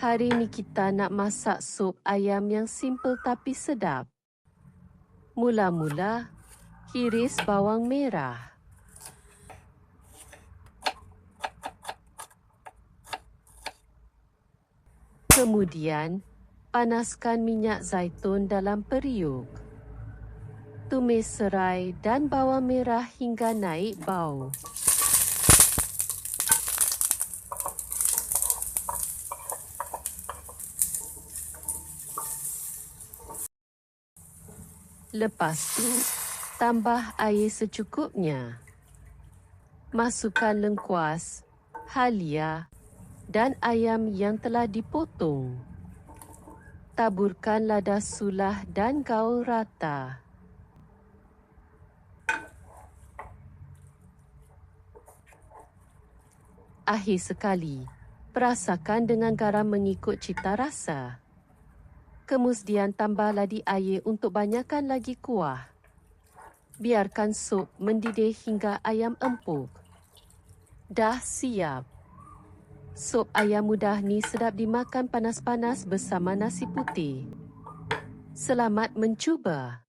Hari ni kita nak masak sup ayam yang simple tapi sedap. Mula-mula, hiris bawang merah. Kemudian, panaskan minyak zaitun dalam periuk. Tumis serai dan bawang merah hingga naik bau. Lepas tu, tambah air secukupnya. Masukkan lengkuas, halia dan ayam yang telah dipotong. Taburkan lada sulah dan gaul rata. Akhir sekali, perasakan dengan garam mengikut cita rasa. Kemudian tambah lagi air untuk banyakkan lagi kuah. Biarkan sup mendidih hingga ayam empuk. Dah siap. Sup ayam mudah ni sedap dimakan panas-panas bersama nasi putih. Selamat mencuba.